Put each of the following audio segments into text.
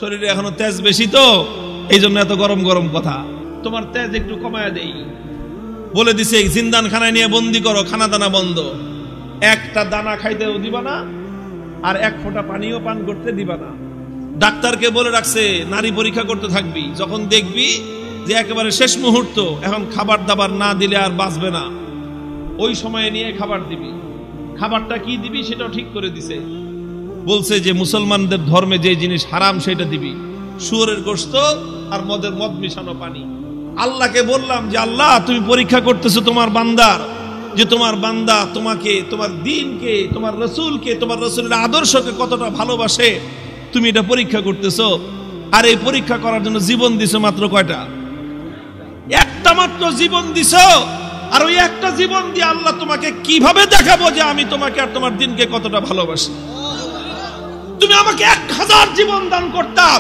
শরীরে এখনো তেজ বেশি তো এই জন্য এত গরম গরম কথা। তোমার তেজ একটু কমায়া দেই বলে দিছে, জিন্দান খানায় নিয়ে বন্দি করো, খানা দানা বন্ধ, একটা দানা খাইতেও দিবা না আর এক ফোঁটা পানিও পান করতে দিবা না। ডাক্তারকে বলে রাখছে নারী পরীক্ষা করতে থাকবি, যখন দেখবি যে একেবারে শেষ মুহূর্ত, এখন খাবার দাবার না দিলে আর বাঁচবে না, ওই সময়ে নিয়ে খাবার দিবি। খাবারটা কি দিবি সেটাও ঠিক করে দিছে, বলছে যে মুসলমানদের ধর্মে যে জিনিস হারাম সেটা দিবি, শুয়োরের গোশত আর মদ মিশানো পানি। আল্লাহকে বললাম যে আল্লাহ তুমি পরীক্ষা করতেছো তোমার বান্দার, যে তোমার বান্দা তোমাকে, তোমার দ্বীনকে, তোমার রসুলকে, তোমার রসুলের আদর্শকে কতটা ভালোবাসে, তুমি এটা পরীক্ষা করতেছো। আর এই পরীক্ষা করার জন্য জীবন দিছো মাত্র কয়টা? একটা মাত্র জীবন দিছো। আর ওই একটা জীবন দিয়ে আল্লাহ তোমাকে কিভাবে দেখাবো যে আমি তোমাকে আর তোমার দ্বীনকে কতটা ভালোবাসি? তুমি আমাকে 1000 জীবন দান করতাম,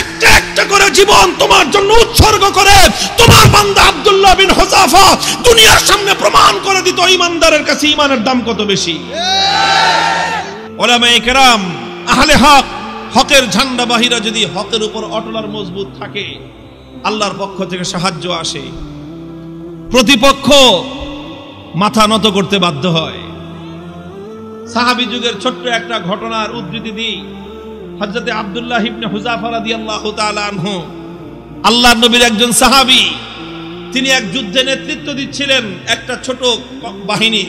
একটা একটা করে জীবন তোমার জন্য উৎসর্গ করে তোমার বান্দা আব্দুল্লাহ বিন হুযাফা দুনিয়ার সামনে প্রমাণ করে দিত ঈমানদারের কাছে ঈমানের দাম কত বেশি। উলামায়ে কেরাম, আহলে হক, হকের ঝান্ডাবাহীরা যদি হকের উপর অটল আর মজবুত থাকে, আল্লাহর পক্ষ থেকে সাহায্য আসে, প্রতিপক্ষ মাথা নত করতে বাধ্য হয়। সাহাবী যুগের ছোট্ট একটা ঘটনার উদ্ধৃতি দিই। হযরতে আব্দুল্লাহ ইবনে হুযাফা রাদিয়াল্লাহু তাআলা আনহু, আল্লাহর নবীর একজন সাহাবী, তিনি এক যুদ্ধে নেতৃত্ব দিচ্ছিলেন একটা ছোট বাহিনী।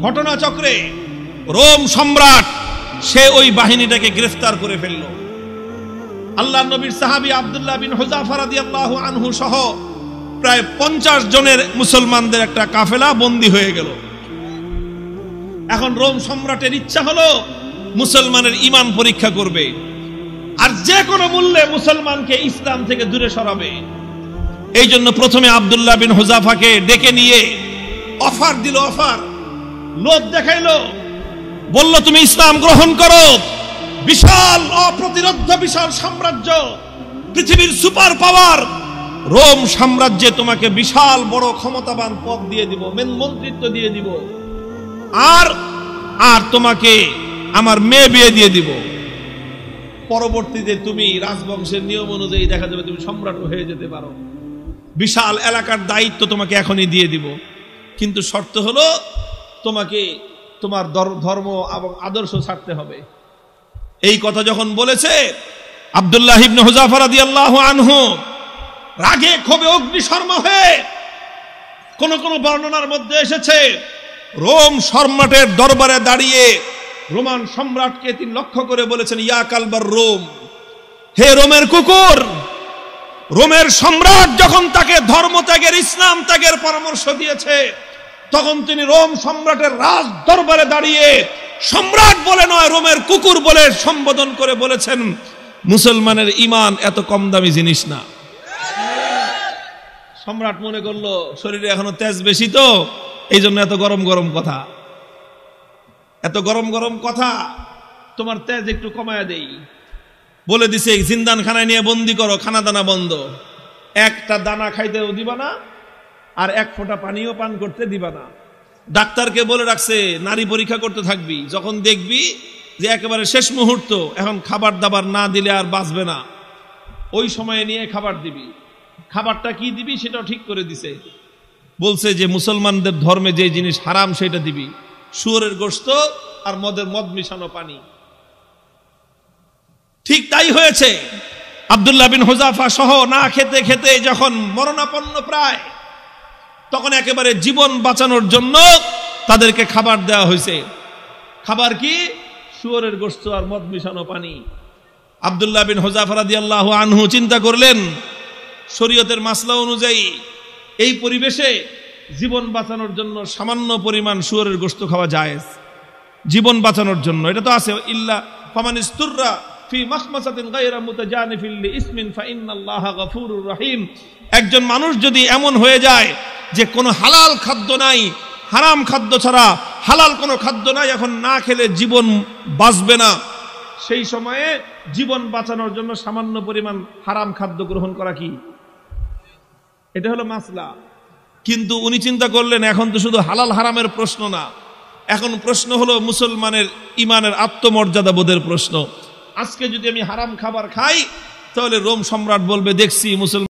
ঘটনাচক্রে রোম সম্রাট সে ওই বাহিনীটাকে গ্রেফতার করে ফেলল। আল্লাহর নবীর সাহাবী আব্দুল্লাহ বিন হুযাফা রাদিয়াল্লাহু আনহু সহ প্রায় 50 জনের মুসলমানদের একটা কাফেলা বন্দী হয়ে গেল। এখন রোম সম্রাটের ইচ্ছা হলো মুসলমানের ঈমান পরীক্ষা করবে আর যে কোনো মূল্যে মুসলমানকে ইসলাম থেকে দূরে সরাবে। এই জন্য প্রথমে আব্দুল্লাহ বিন হুযাফাকে ডেকে নিয়ে অফার দিল, অফার লোভ দেখাইলো, বলল তুমি ইসলাম গ্রহণ করো, বিশাল অপ্রতিরোধ্য বিশাল সাম্রাজ্য, পৃথিবীর সুপার পাওয়ার রোম সাম্রাজ্যে তোমাকে বিশাল বড় ক্ষমতাবান পদ দিয়ে দিব, মন্ত্রিত্ব দিয়ে দিব, আর আর তোমাকে আমার মেয়ে বিয়ে দিয়ে দিব। পরবর্তীতে তুমি রাজবংশের নিয়ম অনুযায়ী দেখা যাবে তুমি সম্রাট হয়ে যেতে পারো, বিশাল এলাকার দায়িত্ব তোমাকে এখনই দিয়ে দিব, কিন্তু শর্ত হলো তোমাকে তোমার ধর্ম এবং আদর্শ ছাড়তে হবে। এই কথা যখন বলেছে, আব্দুল্লাহ ইবনে হুযাফা রাদিয়াল্লাহু আনহু রাগে ক্ষোভে অগ্নিশর্মা হয়ে, কোন কোন বর্ণনার মধ্যে এসেছে রোম সম্রাটের দরবারে দাঁড়িয়ে রোমান সম্রাটকে তিনি লক্ষ্য করে বলেছেন, ইয়া কালবার রোম, হে রোমের কুকুর। রোমের সম্রাট যখন তাকে ধর্ম ত্যাগের, ইসলাম ত্যাগের পরামর্শ দিয়েছে, তখন তিনি রোম সম্রাটের রাজ দরবারে দাঁড়িয়ে সম্রাট বলে নয়, রোমের কুকুর বলে সম্বোধন করে বলেছেন, মুসলমানের ঈমান এত কম দামি জিনিস না। সম্রাট মনে করলো শরীরে এখনো তেজ বেশি তো এই জন্য এত গরম গরম কথা, এত গরম গরম কথা, তোমার তেজ একটু কমায়া দেই বলে দিছে, জিন্দান খানায় নিয়ে বন্দি করো, খানা দানা বন্ধ, একটা দানা খাইতেও দিবা না আর এক ফোঁটা পানিও পান করতে দিবা না। ডাক্তারকে বলে রাখছে নারী পরীক্ষা করতে থাকবি, যখন দেখবি যে একেবারে শেষ মুহূর্ত, এখন খাবার দাবার না দিলে আর বাঁচবে না, ওই সময়ে নিয়ে খাবার দিবি। খাবারটা কি দিবি সেটাও ঠিক করে দিছে, বলছে যে মুসলমানদের ধর্মে যে জিনিস হারাম সেটা দিবি, শুয়োরের গোশত আর মদ মিশানো পানি। ঠিক তাই হয়েছে। আব্দুল্লাহ বিন হুযাফা সহ না খেতে খেতে যখন মরণাপন্ন প্রায়, তখন একেবারে জীবন বাঁচানোর জন্য তাদেরকে খাবার দেওয়া হয়েছে। খাবার কি? শুয়োরের গোশত আর মদ মিশানো পানি। আব্দুল্লাহ বিন হুযাফা রাদিয়াল্লাহু আনহু চিন্তা করলেন, শরীয়তের মাসলা অনুযায়ী এই পরিবেশে জীবন বাঁচানোর জন্য সামান্য পরিমাণ শুয়োরের গোশত খাওয়া জায়েজ, জীবন বাঁচানোর জন্য। এটা তো আছে, ইল্লা ফামান ইসতুররা ফি মাখমাসাতিন গায়রা মুতাজানিফিল লিইসমিন ফাইন্নাল্লাহা গফুরুর রহিম। একজন মানুষ যদি এমন হয়ে যায় যে কোনো হালাল খাদ্য নাই, হারাম খাদ্য ছাড়া হালাল কোনো খাদ্য নাই, এখন না খেলে জীবন বাঁচবে না, সেই সময়ে জীবন বাঁচানোর জন্য সামান্য পরিমাণ হারাম খাদ্য গ্রহণ করা কি, এটা হলো মাসলা। কিন্তু উনি চিন্তা করলেন এখন তো শুধু হালাল হারামের প্রশ্ন না, এখন প্রশ্ন হলো মুসলমানের ঈমানের আত্মমর্যাদা বোধের প্রশ্ন। আজকে যদি আমি হারাম খাবার খাই তাহলে রোম সম্রাট বলবে দেখছি মুসলমান